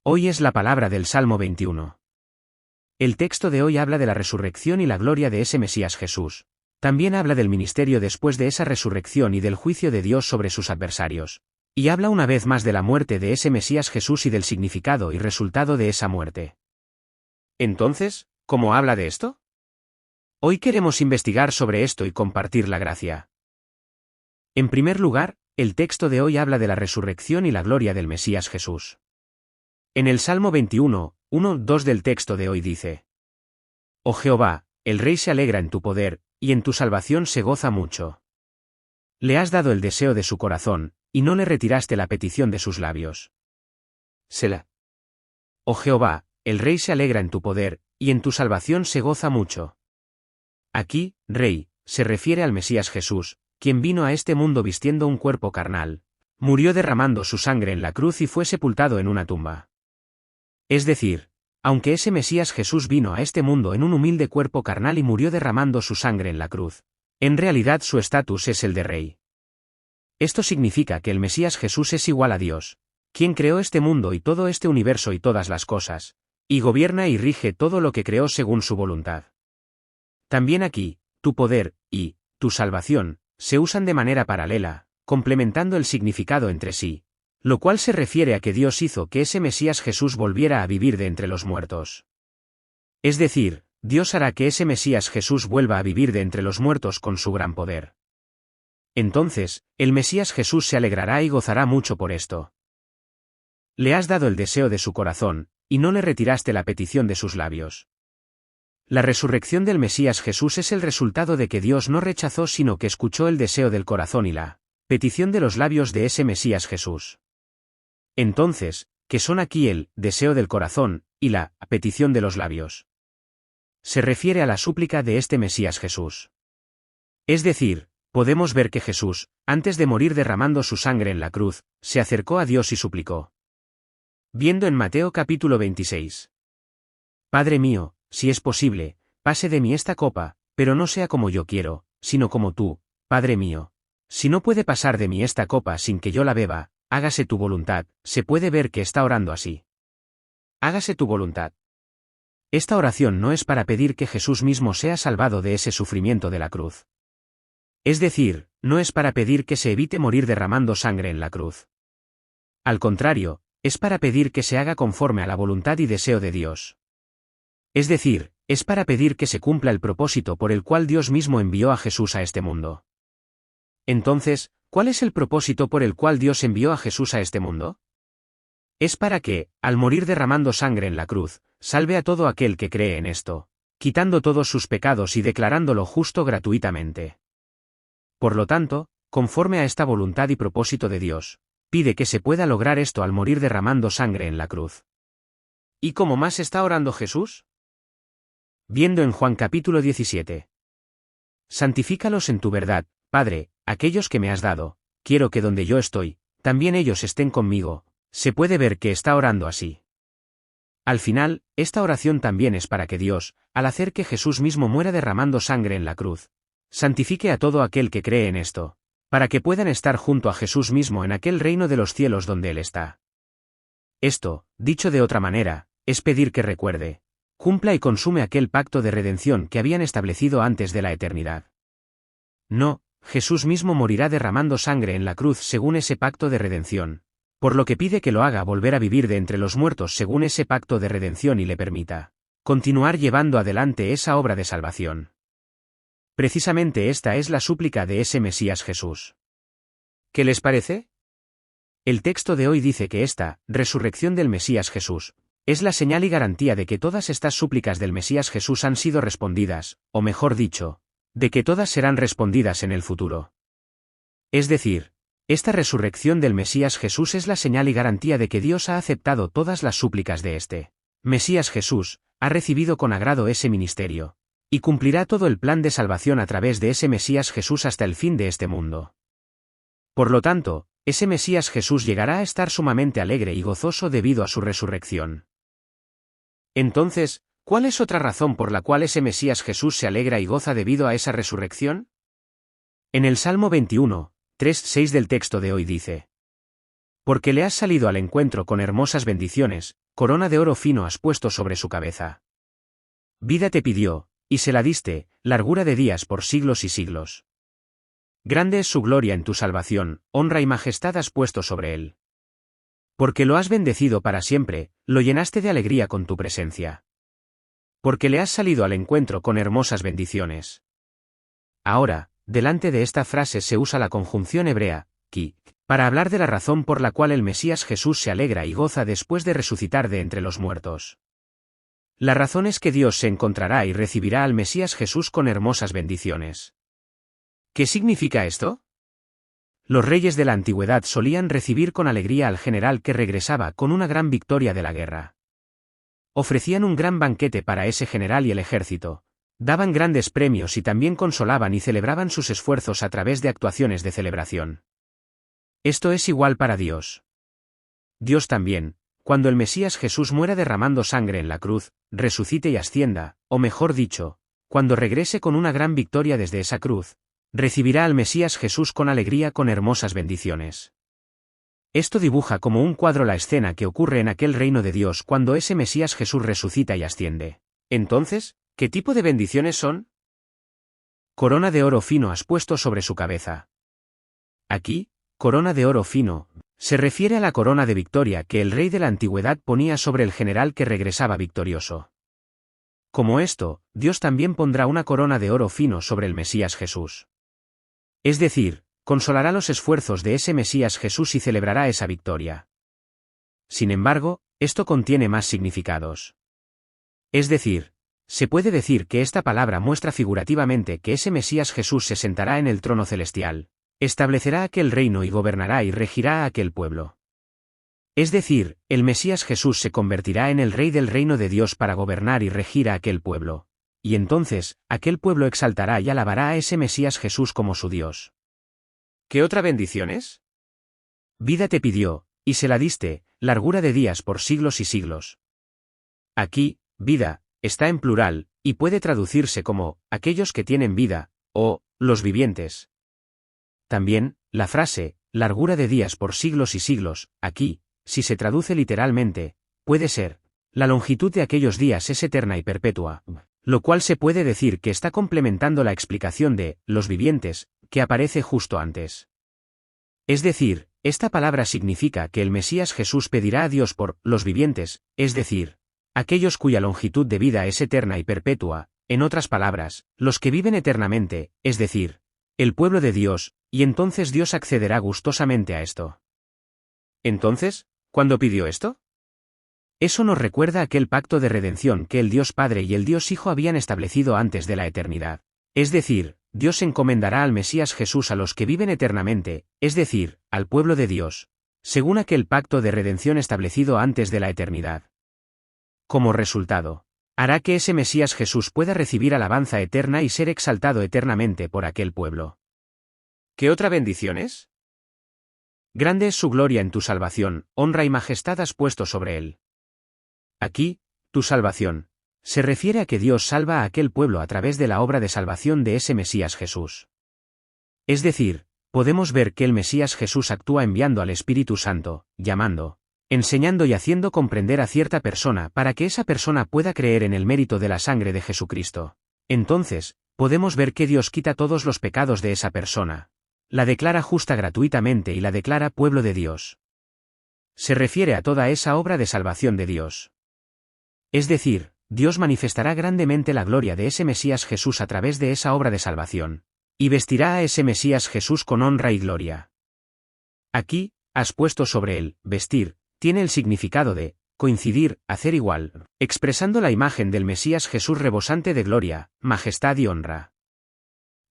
Hoy es la palabra del Salmo 21. El texto de hoy habla de la resurrección y la gloria de ese Mesías Jesús. También habla del ministerio después de esa resurrección y del juicio de Dios sobre sus adversarios. Y habla una vez más de la muerte de ese Mesías Jesús y del significado y resultado de esa muerte. Entonces, ¿cómo habla de esto? Hoy queremos investigar sobre esto y compartir la gracia. En primer lugar, el texto de hoy habla de la resurrección y la gloria del Mesías Jesús. En el Salmo 21, 1-2 del texto de hoy dice: Oh Jehová, el Rey se alegra en tu poder, y en tu salvación se goza mucho. Le has dado el deseo de su corazón, y no le retiraste la petición de sus labios. Selah. Oh Jehová, el Rey se alegra en tu poder, y en tu salvación se goza mucho. Aquí, Rey, se refiere al Mesías Jesús, quien vino a este mundo vistiendo un cuerpo carnal, murió derramando su sangre en la cruz y fue sepultado en una tumba. Es decir, aunque ese Mesías Jesús vino a este mundo en un humilde cuerpo carnal y murió derramando su sangre en la cruz, en realidad su estatus es el de Rey. Esto significa que el Mesías Jesús es igual a Dios, quien creó este mundo y todo este universo y todas las cosas, y gobierna y rige todo lo que creó según su voluntad. También aquí, tu poder, y tu salvación, se usan de manera paralela, complementando el significado entre sí, lo cual se refiere a que Dios hizo que ese Mesías Jesús volviera a vivir de entre los muertos. Es decir, Dios hará que ese Mesías Jesús vuelva a vivir de entre los muertos con su gran poder. Entonces, el Mesías Jesús se alegrará y gozará mucho por esto. Le has dado el deseo de su corazón, y no le retiraste la petición de sus labios. La resurrección del Mesías Jesús es el resultado de que Dios no rechazó sino que escuchó el deseo del corazón y la petición de los labios de ese Mesías Jesús. Entonces, ¿qué son aquí el deseo del corazón y la petición de los labios? Se refiere a la súplica de este Mesías Jesús. Es decir, podemos ver que Jesús, antes de morir derramando su sangre en la cruz, se acercó a Dios y suplicó. Viendo en Mateo capítulo 26. Padre mío, si es posible, pase de mí esta copa, pero no sea como yo quiero, sino como tú, Padre mío. Si no puede pasar de mí esta copa sin que yo la beba, hágase tu voluntad. Se puede ver que está orando así. Hágase tu voluntad. Esta oración no es para pedir que Jesús mismo sea salvado de ese sufrimiento de la cruz. Es decir, no es para pedir que se evite morir derramando sangre en la cruz. Al contrario, es para pedir que se haga conforme a la voluntad y deseo de Dios. Es decir, es para pedir que se cumpla el propósito por el cual Dios mismo envió a Jesús a este mundo. Entonces, ¿cuál es el propósito por el cual Dios envió a Jesús a este mundo? Es para que, al morir derramando sangre en la cruz, salve a todo aquel que cree en esto, quitando todos sus pecados y declarándolo justo gratuitamente. Por lo tanto, conforme a esta voluntad y propósito de Dios, pide que se pueda lograr esto al morir derramando sangre en la cruz. ¿Y cómo más está orando Jesús? Viendo en Juan capítulo 17. Santifícalos en tu verdad, Padre, aquellos que me has dado, quiero que donde yo estoy, también ellos estén conmigo. Se puede ver que está orando así. Al final, esta oración también es para que Dios, al hacer que Jesús mismo muera derramando sangre en la cruz, santifique a todo aquel que cree en esto, para que puedan estar junto a Jesús mismo en aquel reino de los cielos donde Él está. Esto, dicho de otra manera, es pedir que recuerde, cumpla y consume aquel pacto de redención que habían establecido antes de la eternidad. No, Jesús mismo morirá derramando sangre en la cruz según ese pacto de redención, por lo que pide que lo haga volver a vivir de entre los muertos según ese pacto de redención y le permita continuar llevando adelante esa obra de salvación. Precisamente esta es la súplica de ese Mesías Jesús. ¿Qué les parece? El texto de hoy dice que esta resurrección del Mesías Jesús es la señal y garantía de que todas estas súplicas del Mesías Jesús han sido respondidas, o mejor dicho, de que todas serán respondidas en el futuro. Es decir, esta resurrección del Mesías Jesús es la señal y garantía de que Dios ha aceptado todas las súplicas de este Mesías Jesús, ha recibido con agrado ese ministerio, y cumplirá todo el plan de salvación a través de ese Mesías Jesús hasta el fin de este mundo. Por lo tanto, ese Mesías Jesús llegará a estar sumamente alegre y gozoso debido a su resurrección. Entonces, ¿cuál es otra razón por la cual ese Mesías Jesús se alegra y goza debido a esa resurrección? En el Salmo 21, 3-6 del texto de hoy dice: Porque le has salido al encuentro con hermosas bendiciones, corona de oro fino has puesto sobre su cabeza. Vida te pidió, y se la diste, largura de días por siglos y siglos. Grande es su gloria en tu salvación, honra y majestad has puesto sobre él. Porque lo has bendecido para siempre, lo llenaste de alegría con tu presencia. Porque le has salido al encuentro con hermosas bendiciones. Ahora, delante de esta frase se usa la conjunción hebrea, ki, para hablar de la razón por la cual el Mesías Jesús se alegra y goza después de resucitar de entre los muertos. La razón es que Dios se encontrará y recibirá al Mesías Jesús con hermosas bendiciones. ¿Qué significa esto? Los reyes de la antigüedad solían recibir con alegría al general que regresaba con una gran victoria de la guerra. Ofrecían un gran banquete para ese general y el ejército, daban grandes premios y también consolaban y celebraban sus esfuerzos a través de actuaciones de celebración. Esto es igual para Dios. Dios también, cuando el Mesías Jesús muera derramando sangre en la cruz, resucite y ascienda, o mejor dicho, cuando regrese con una gran victoria desde esa cruz, recibirá al Mesías Jesús con alegría con hermosas bendiciones. Esto dibuja como un cuadro la escena que ocurre en aquel reino de Dios cuando ese Mesías Jesús resucita y asciende. Entonces, ¿qué tipo de bendiciones son? Corona de oro fino has puesto sobre su cabeza. Aquí, corona de oro fino, se refiere a la corona de victoria que el rey de la antigüedad ponía sobre el general que regresaba victorioso. Como esto, Dios también pondrá una corona de oro fino sobre el Mesías Jesús. Es decir, consolará los esfuerzos de ese Mesías Jesús y celebrará esa victoria. Sin embargo, esto contiene más significados. Es decir, se puede decir que esta palabra muestra figurativamente que ese Mesías Jesús se sentará en el trono celestial, establecerá aquel reino y gobernará y regirá a aquel pueblo. Es decir, el Mesías Jesús se convertirá en el rey del reino de Dios para gobernar y regir a aquel pueblo. Y entonces, aquel pueblo exaltará y alabará a ese Mesías Jesús como su Dios. ¿Qué otra bendición es? Vida te pidió, y se la diste, largura de días por siglos y siglos. Aquí, vida, está en plural, y puede traducirse como, aquellos que tienen vida, o, los vivientes. También, la frase, largura de días por siglos y siglos, aquí, si se traduce literalmente, puede ser, la longitud de aquellos días es eterna y perpetua, lo cual se puede decir que está complementando la explicación de, los vivientes, que aparece justo antes. Es decir, esta palabra significa que el Mesías Jesús pedirá a Dios por, los vivientes, es decir, aquellos cuya longitud de vida es eterna y perpetua, en otras palabras, los que viven eternamente, es decir, el pueblo de Dios, y entonces Dios accederá gustosamente a esto. Entonces, ¿cuándo pidió esto? Eso nos recuerda aquel pacto de redención que el Dios Padre y el Dios Hijo habían establecido antes de la eternidad. Es decir, Dios encomendará al Mesías Jesús a los que viven eternamente, es decir, al pueblo de Dios, según aquel pacto de redención establecido antes de la eternidad. Como resultado, hará que ese Mesías Jesús pueda recibir alabanza eterna y ser exaltado eternamente por aquel pueblo. ¿Qué otra bendición es? Grande es su gloria en tu salvación, honra y majestad has puesto sobre él. Aquí, tu salvación, se refiere a que Dios salva a aquel pueblo a través de la obra de salvación de ese Mesías Jesús. Es decir, podemos ver que el Mesías Jesús actúa enviando al Espíritu Santo, llamando, enseñando y haciendo comprender a cierta persona para que esa persona pueda creer en el mérito de la sangre de Jesucristo. Entonces, podemos ver que Dios quita todos los pecados de esa persona, la declara justa gratuitamente y la declara pueblo de Dios. Se refiere a toda esa obra de salvación de Dios. Es decir, Dios manifestará grandemente la gloria de ese Mesías Jesús a través de esa obra de salvación, y vestirá a ese Mesías Jesús con honra y gloria. Aquí, has puesto sobre él, vestir, tiene el significado de, coincidir, hacer igual, expresando la imagen del Mesías Jesús rebosante de gloria, majestad y honra.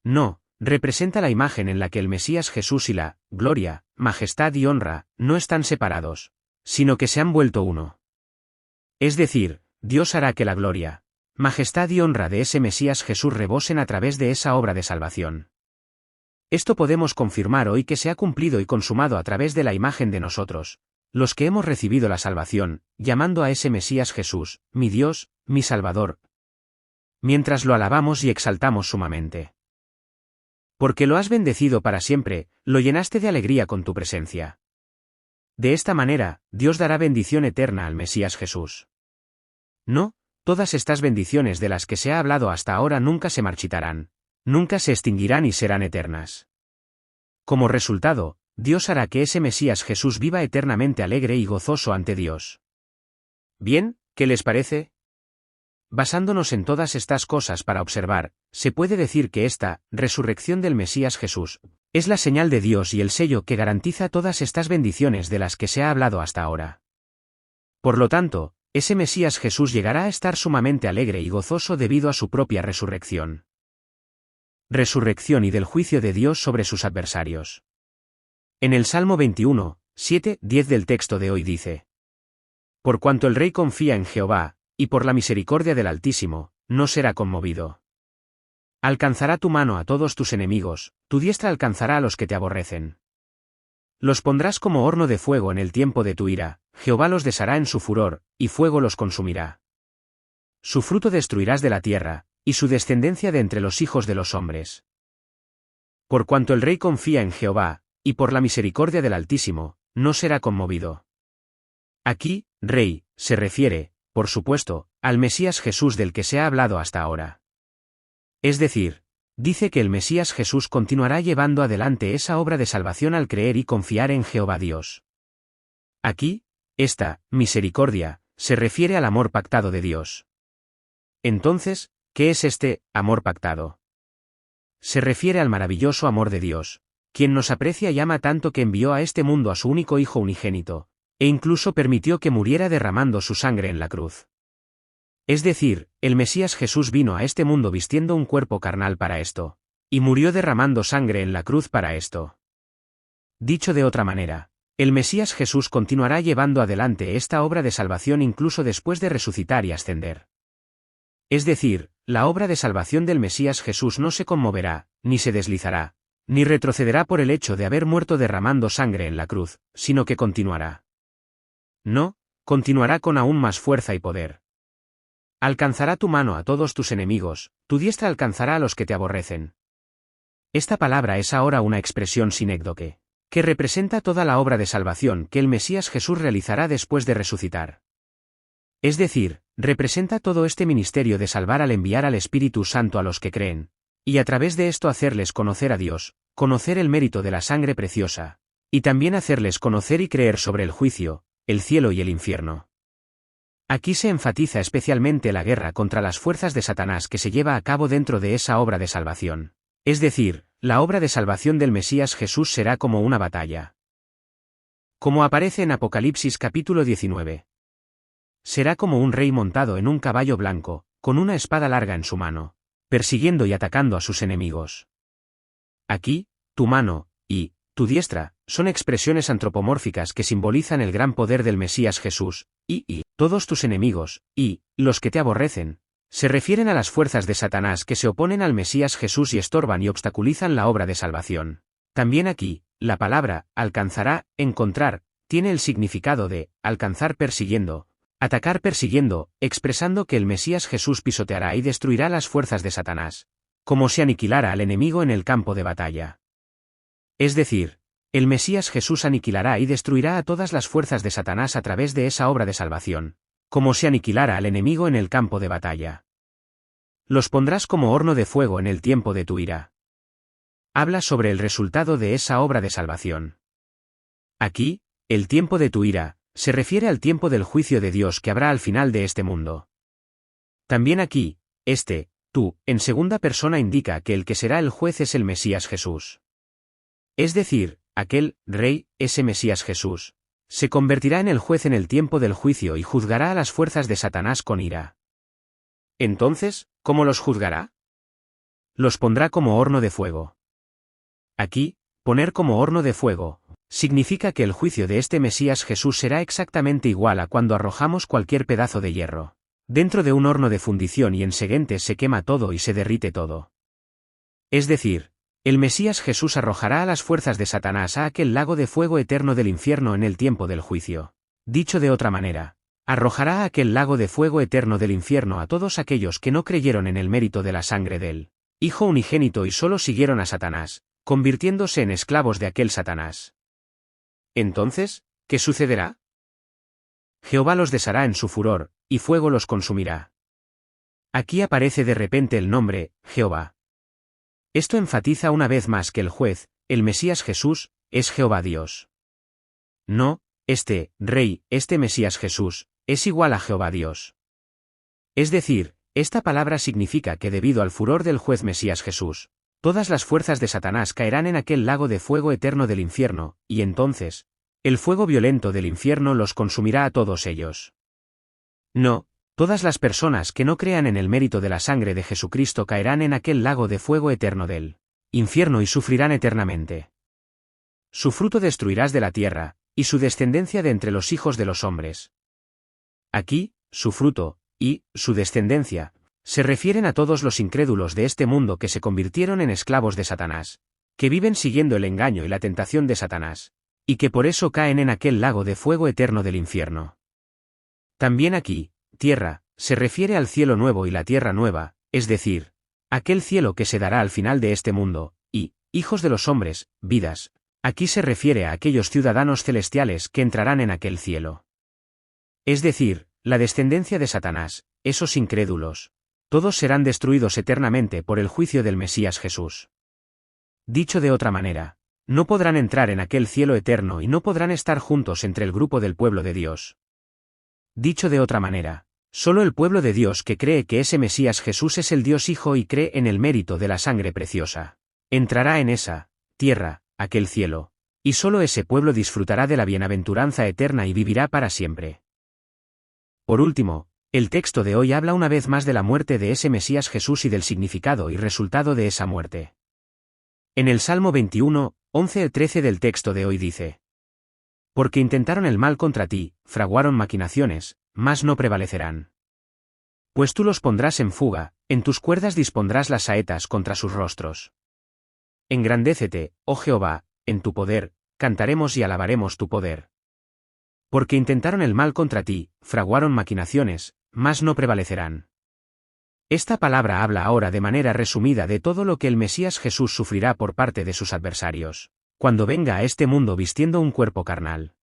No, representa la imagen en la que el Mesías Jesús y la, gloria, majestad y honra, no están separados, sino que se han vuelto uno. Es decir, Dios hará que la gloria, majestad y honra de ese Mesías Jesús rebosen a través de esa obra de salvación. Esto podemos confirmar hoy que se ha cumplido y consumado a través de la imagen de nosotros, los que hemos recibido la salvación, llamando a ese Mesías Jesús, mi Dios, mi Salvador, mientras lo alabamos y exaltamos sumamente. Porque lo has bendecido para siempre, lo llenaste de alegría con tu presencia. De esta manera, Dios dará bendición eterna al Mesías Jesús. No, todas estas bendiciones de las que se ha hablado hasta ahora nunca se marchitarán, nunca se extinguirán y serán eternas. Como resultado, Dios hará que ese Mesías Jesús viva eternamente alegre y gozoso ante Dios. Bien, ¿qué les parece? Basándonos en todas estas cosas para observar, se puede decir que esta resurrección del Mesías Jesús es la señal de Dios y el sello que garantiza todas estas bendiciones de las que se ha hablado hasta ahora. Por lo tanto, ese Mesías Jesús llegará a estar sumamente alegre y gozoso debido a su propia resurrección. Resurrección y del juicio de Dios sobre sus adversarios. En el Salmo 21, 7-10 del texto de hoy dice: Por cuanto el rey confía en Jehová, y por la misericordia del Altísimo, no será conmovido. Alcanzará tu mano a todos tus enemigos, tu diestra alcanzará a los que te aborrecen. Los pondrás como horno de fuego en el tiempo de tu ira, Jehová los deshará en su furor, y fuego los consumirá. Su fruto destruirás de la tierra, y su descendencia de entre los hijos de los hombres. Por cuanto el rey confía en Jehová, y por la misericordia del Altísimo, no será conmovido. Aquí, rey, se refiere, por supuesto, al Mesías Jesús del que se ha hablado hasta ahora. Es decir, dice que el Mesías Jesús continuará llevando adelante esa obra de salvación al creer y confiar en Jehová Dios. Aquí, esta misericordia se refiere al amor pactado de Dios. Entonces, ¿qué es este amor pactado? Se refiere al maravilloso amor de Dios, quien nos aprecia y ama tanto que envió a este mundo a su único Hijo unigénito, e incluso permitió que muriera derramando su sangre en la cruz. Es decir, el Mesías Jesús vino a este mundo vistiendo un cuerpo carnal para esto, y murió derramando sangre en la cruz para esto. Dicho de otra manera, el Mesías Jesús continuará llevando adelante esta obra de salvación incluso después de resucitar y ascender. Es decir, la obra de salvación del Mesías Jesús no se conmoverá, ni se deslizará, ni retrocederá por el hecho de haber muerto derramando sangre en la cruz, sino que continuará. No, continuará con aún más fuerza y poder. Alcanzará tu mano a todos tus enemigos, tu diestra alcanzará a los que te aborrecen. Esta palabra es ahora una expresión sinécdoque, que representa toda la obra de salvación que el Mesías Jesús realizará después de resucitar. Es decir, representa todo este ministerio de salvar al enviar al Espíritu Santo a los que creen, y a través de esto hacerles conocer a Dios, conocer el mérito de la sangre preciosa, y también hacerles conocer y creer sobre el juicio, el cielo y el infierno. Aquí se enfatiza especialmente la guerra contra las fuerzas de Satanás que se lleva a cabo dentro de esa obra de salvación. Es decir, la obra de salvación del Mesías Jesús será como una batalla. Como aparece en Apocalipsis capítulo 19. Será como un rey montado en un caballo blanco, con una espada larga en su mano, persiguiendo y atacando a sus enemigos. Aquí, tu mano, y tu diestra, son expresiones antropomórficas que simbolizan el gran poder del Mesías Jesús, y todos tus enemigos, y los que te aborrecen, se refieren a las fuerzas de Satanás que se oponen al Mesías Jesús y estorban y obstaculizan la obra de salvación. También aquí, la palabra, alcanzará, encontrar, tiene el significado de, alcanzar persiguiendo, atacar persiguiendo, expresando que el Mesías Jesús pisoteará y destruirá las fuerzas de Satanás, como si aniquilara al enemigo en el campo de batalla. Es decir, el Mesías Jesús aniquilará y destruirá a todas las fuerzas de Satanás a través de esa obra de salvación, como si aniquilara al enemigo en el campo de batalla. Los pondrás como horno de fuego en el tiempo de tu ira. Habla sobre el resultado de esa obra de salvación. Aquí, el tiempo de tu ira, se refiere al tiempo del juicio de Dios que habrá al final de este mundo. También aquí, tú, en segunda persona indica que el que será el juez es el Mesías Jesús. Es decir, aquel rey, ese Mesías Jesús, se convertirá en el juez en el tiempo del juicio y juzgará a las fuerzas de Satanás con ira. Entonces, ¿cómo los juzgará? Los pondrá como horno de fuego. Aquí, poner como horno de fuego, significa que el juicio de este Mesías Jesús será exactamente igual a cuando arrojamos cualquier pedazo de hierro dentro de un horno de fundición y en segundos se quema todo y se derrite todo. Es decir, el Mesías Jesús arrojará a las fuerzas de Satanás a aquel lago de fuego eterno del infierno en el tiempo del juicio. Dicho de otra manera, arrojará a aquel lago de fuego eterno del infierno a todos aquellos que no creyeron en el mérito de la sangre del Hijo unigénito y solo siguieron a Satanás, convirtiéndose en esclavos de aquel Satanás. Entonces, ¿Qué sucederá? Jehová los deshará en su furor, y fuego los consumirá. Aquí aparece de repente el nombre, Jehová. Esto enfatiza una vez más que el juez, el Mesías Jesús, es Jehová Dios. No, este Rey, este Mesías Jesús, es igual a Jehová Dios. Es decir, esta palabra significa que debido al furor del juez Mesías Jesús, todas las fuerzas de Satanás caerán en aquel lago de fuego eterno del infierno, y entonces, el fuego violento del infierno los consumirá a todos ellos. No, todas las personas que no crean en el mérito de la sangre de Jesucristo caerán en aquel lago de fuego eterno del infierno y sufrirán eternamente. Su fruto destruirás de la tierra, y su descendencia de entre los hijos de los hombres. Aquí, su fruto, y su descendencia, se refieren a todos los incrédulos de este mundo que se convirtieron en esclavos de Satanás, que viven siguiendo el engaño y la tentación de Satanás, y que por eso caen en aquel lago de fuego eterno del infierno. También aquí, tierra, se refiere al cielo nuevo y la tierra nueva, es decir, aquel cielo que se dará al final de este mundo, y, hijos de los hombres, vidas, aquí se refiere a aquellos ciudadanos celestiales que entrarán en aquel cielo. Es decir, la descendencia de Satanás, esos incrédulos, todos serán destruidos eternamente por el juicio del Mesías Jesús. Dicho de otra manera, no podrán entrar en aquel cielo eterno y no podrán estar juntos entre el grupo del pueblo de Dios. Dicho de otra manera, solo el pueblo de Dios que cree que ese Mesías Jesús es el Dios Hijo y cree en el mérito de la sangre preciosa, entrará en esa tierra, aquel cielo, y solo ese pueblo disfrutará de la bienaventuranza eterna y vivirá para siempre. Por último, el texto de hoy habla una vez más de la muerte de ese Mesías Jesús y del significado y resultado de esa muerte. En el Salmo 21, 11-13 del texto de hoy dice: Porque intentaron el mal contra ti, fraguaron maquinaciones, mas no prevalecerán. Pues tú los pondrás en fuga, en tus cuerdas dispondrás las saetas contra sus rostros. Engrandécete, oh Jehová, en tu poder, cantaremos y alabaremos tu poder. Porque intentaron el mal contra ti, fraguaron maquinaciones, mas no prevalecerán. Esta palabra habla ahora de manera resumida de todo lo que el Mesías Jesús sufrirá por parte de sus adversarios, cuando venga a este mundo vistiendo un cuerpo carnal.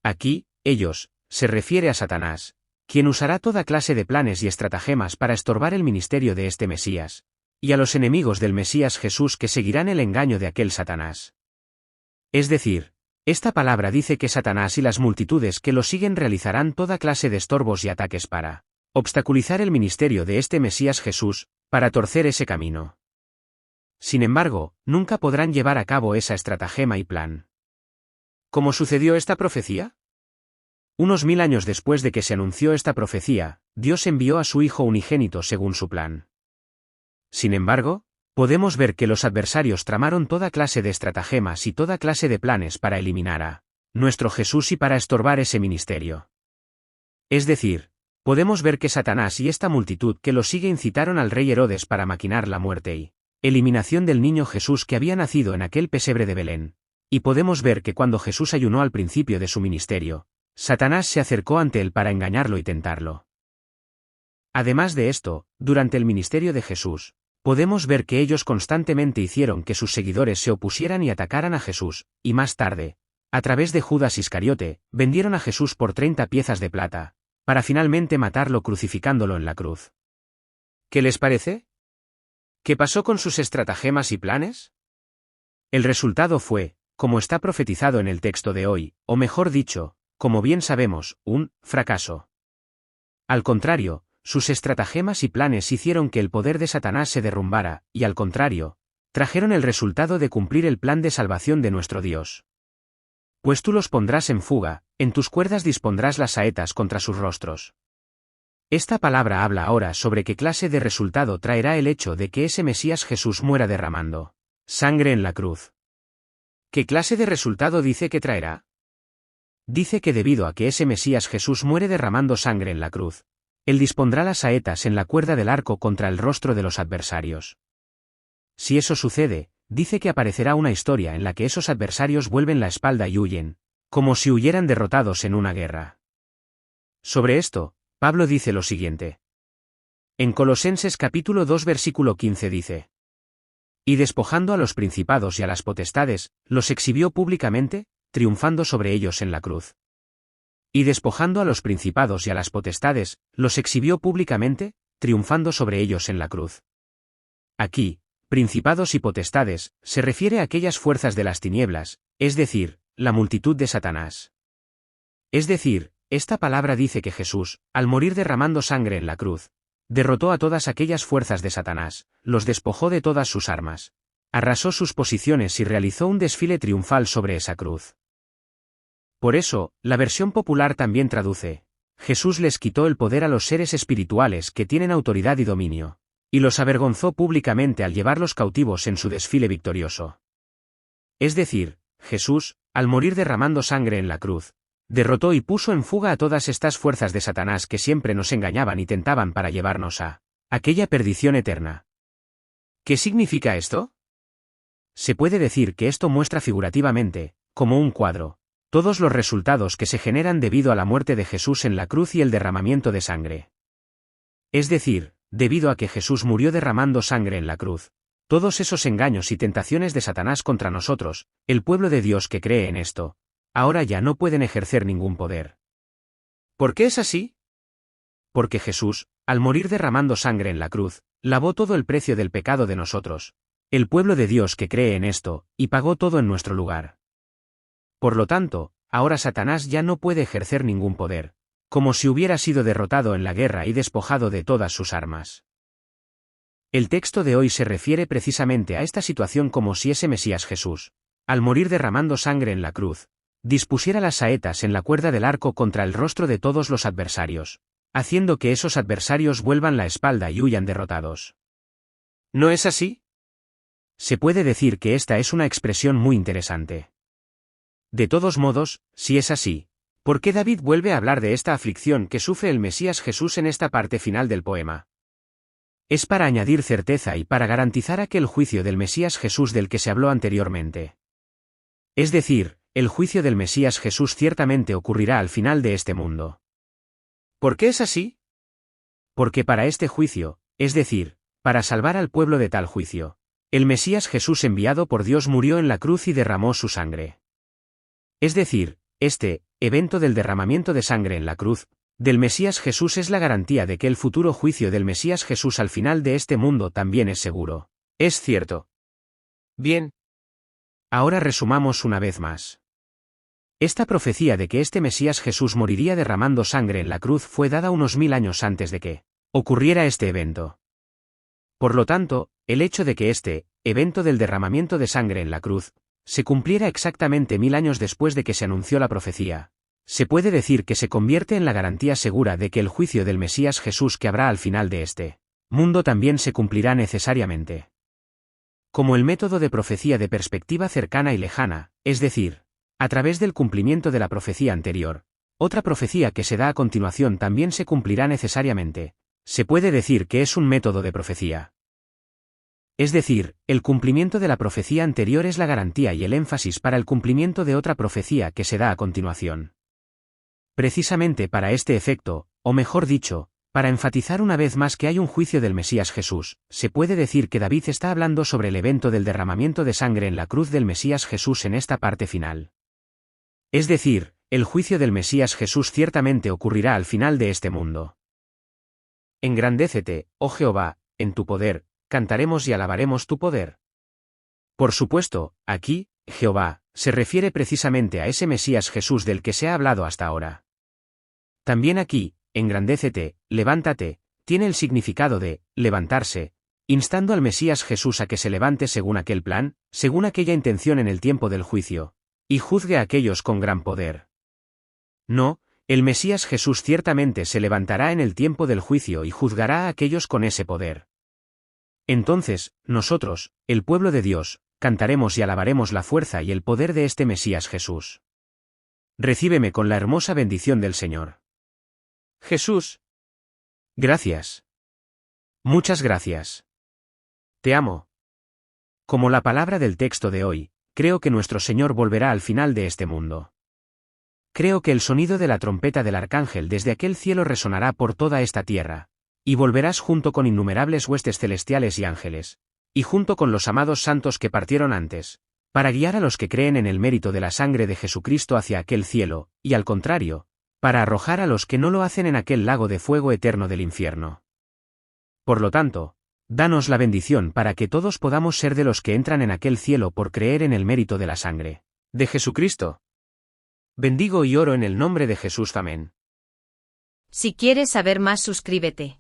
Aquí, ellos, se refiere a Satanás, quien usará toda clase de planes y estratagemas para estorbar el ministerio de este Mesías, y a los enemigos del Mesías Jesús que seguirán el engaño de aquel Satanás. Es decir, esta palabra dice que Satanás y las multitudes que lo siguen realizarán toda clase de estorbos y ataques para obstaculizar el ministerio de este Mesías Jesús, para torcer ese camino. Sin embargo, nunca podrán llevar a cabo esa estratagema y plan. ¿Cómo sucedió esta profecía? Unos 1000 años después de que se anunció esta profecía, Dios envió a su Hijo unigénito según su plan. Sin embargo, podemos ver que los adversarios tramaron toda clase de estratagemas y toda clase de planes para eliminar a nuestro Jesús y para estorbar ese ministerio. Es decir, podemos ver que Satanás y esta multitud que lo sigue incitaron al rey Herodes para maquinar la muerte y eliminación del niño Jesús que había nacido en aquel pesebre de Belén. Y podemos ver que cuando Jesús ayunó al principio de su ministerio, Satanás se acercó ante él para engañarlo y tentarlo. Además de esto, durante el ministerio de Jesús, podemos ver que ellos constantemente hicieron que sus seguidores se opusieran y atacaran a Jesús, y más tarde, a través de Judas Iscariote, vendieron a Jesús por 30 piezas de plata, para finalmente matarlo crucificándolo en la cruz. ¿Qué les parece? ¿Qué pasó con sus estratagemas y planes? El resultado fue, como está profetizado en el texto de hoy, o mejor dicho, como bien sabemos, un fracaso. Al contrario, sus estratagemas y planes hicieron que el poder de Satanás se derrumbara, y al contrario, trajeron el resultado de cumplir el plan de salvación de nuestro Dios. Pues tú los pondrás en fuga, en tus cuerdas dispondrás las saetas contra sus rostros. Esta palabra habla ahora sobre qué clase de resultado traerá el hecho de que ese Mesías Jesús muera derramando sangre en la cruz. ¿Qué clase de resultado dice que traerá? Dice que debido a que ese Mesías Jesús muere derramando sangre en la cruz, él dispondrá las saetas en la cuerda del arco contra el rostro de los adversarios. Si eso sucede, dice que aparecerá una historia en la que esos adversarios vuelven la espalda y huyen, como si huyeran derrotados en una guerra. Sobre esto, Pablo dice lo siguiente. En Colosenses capítulo 2 versículo 15 dice: Y despojando a los principados y a las potestades, los exhibió públicamente, triunfando sobre ellos en la cruz. Y despojando a los principados y a las potestades, los exhibió públicamente, triunfando sobre ellos en la cruz. Aquí, principados y potestades, se refiere a aquellas fuerzas de las tinieblas, es decir, la multitud de Satanás. Es decir, esta palabra dice que Jesús, al morir derramando sangre en la cruz, derrotó a todas aquellas fuerzas de Satanás, los despojó de todas sus armas, arrasó sus posiciones y realizó un desfile triunfal sobre esa cruz. Por eso, la versión popular también traduce: Jesús les quitó el poder a los seres espirituales que tienen autoridad y dominio, y los avergonzó públicamente al llevarlos cautivos en su desfile victorioso. Es decir, Jesús, al morir derramando sangre en la cruz, derrotó y puso en fuga a todas estas fuerzas de Satanás que siempre nos engañaban y tentaban para llevarnos a aquella perdición eterna. ¿Qué significa esto? Se puede decir que esto muestra figurativamente, como un cuadro, todos los resultados que se generan debido a la muerte de Jesús en la cruz y el derramamiento de sangre. Es decir, debido a que Jesús murió derramando sangre en la cruz, todos esos engaños y tentaciones de Satanás contra nosotros, el pueblo de Dios que cree en esto, ahora ya no pueden ejercer ningún poder. ¿Por qué es así? Porque Jesús, al morir derramando sangre en la cruz, lavó todo el precio del pecado de nosotros, el pueblo de Dios que cree en esto, y pagó todo en nuestro lugar. Por lo tanto, ahora Satanás ya no puede ejercer ningún poder, como si hubiera sido derrotado en la guerra y despojado de todas sus armas. El texto de hoy se refiere precisamente a esta situación como si ese Mesías Jesús, al morir derramando sangre en la cruz, dispusiera las saetas en la cuerda del arco contra el rostro de todos los adversarios, haciendo que esos adversarios vuelvan la espalda y huyan derrotados. ¿No es así? Se puede decir que esta es una expresión muy interesante. De todos modos, si es así, ¿por qué David vuelve a hablar de esta aflicción que sufre el Mesías Jesús en esta parte final del poema? Es para añadir certeza y para garantizar aquel juicio del Mesías Jesús del que se habló anteriormente. Es decir, el juicio del Mesías Jesús ciertamente ocurrirá al final de este mundo. ¿Por qué es así? Porque para este juicio, es decir, para salvar al pueblo de tal juicio, el Mesías Jesús enviado por Dios murió en la cruz y derramó su sangre. Es decir, este evento del derramamiento de sangre en la cruz del Mesías Jesús es la garantía de que el futuro juicio del Mesías Jesús al final de este mundo también es seguro. ¿Es cierto? Bien. Ahora resumamos una vez más. Esta profecía de que este Mesías Jesús moriría derramando sangre en la cruz fue dada unos 1000 años antes de que ocurriera este evento. Por lo tanto, el hecho de que este evento del derramamiento de sangre en la cruz se cumpliera exactamente 1000 años después de que se anunció la profecía, se puede decir que se convierte en la garantía segura de que el juicio del Mesías Jesús que habrá al final de este mundo también se cumplirá necesariamente. Como el método de profecía de perspectiva cercana y lejana, es decir, a través del cumplimiento de la profecía anterior, otra profecía que se da a continuación también se cumplirá necesariamente, se puede decir que es un método de profecía. Es decir, el cumplimiento de la profecía anterior es la garantía y el énfasis para el cumplimiento de otra profecía que se da a continuación. Precisamente para este efecto, o mejor dicho, para enfatizar una vez más que hay un juicio del Mesías Jesús, se puede decir que David está hablando sobre el evento del derramamiento de sangre en la cruz del Mesías Jesús en esta parte final. Es decir, el juicio del Mesías Jesús ciertamente ocurrirá al final de este mundo. Engrandécete, oh Jehová, en tu poder, cantaremos y alabaremos tu poder. Por supuesto, aquí, Jehová, se refiere precisamente a ese Mesías Jesús del que se ha hablado hasta ahora. También aquí, engrandécete, levántate, tiene el significado de levantarse, instando al Mesías Jesús a que se levante según aquel plan, según aquella intención en el tiempo del juicio, y juzgue a aquellos con gran poder. No, el Mesías Jesús ciertamente se levantará en el tiempo del juicio y juzgará a aquellos con ese poder. Entonces, nosotros, el pueblo de Dios, cantaremos y alabaremos la fuerza y el poder de este Mesías Jesús. Recíbeme con la hermosa bendición del Señor. Jesús. Gracias. Muchas gracias. Te amo. Como la palabra del texto de hoy, creo que nuestro Señor volverá al final de este mundo. Creo que el sonido de la trompeta del arcángel desde aquel cielo resonará por toda esta tierra, y volverás junto con innumerables huestes celestiales y ángeles, y junto con los amados santos que partieron antes, para guiar a los que creen en el mérito de la sangre de Jesucristo hacia aquel cielo, y al contrario, para arrojar a los que no lo hacen en aquel lago de fuego eterno del infierno. Por lo tanto, danos la bendición para que todos podamos ser de los que entran en aquel cielo por creer en el mérito de la sangre de Jesucristo. Bendigo y oro en el nombre de Jesús. Amén. Si quieres saber más, suscríbete.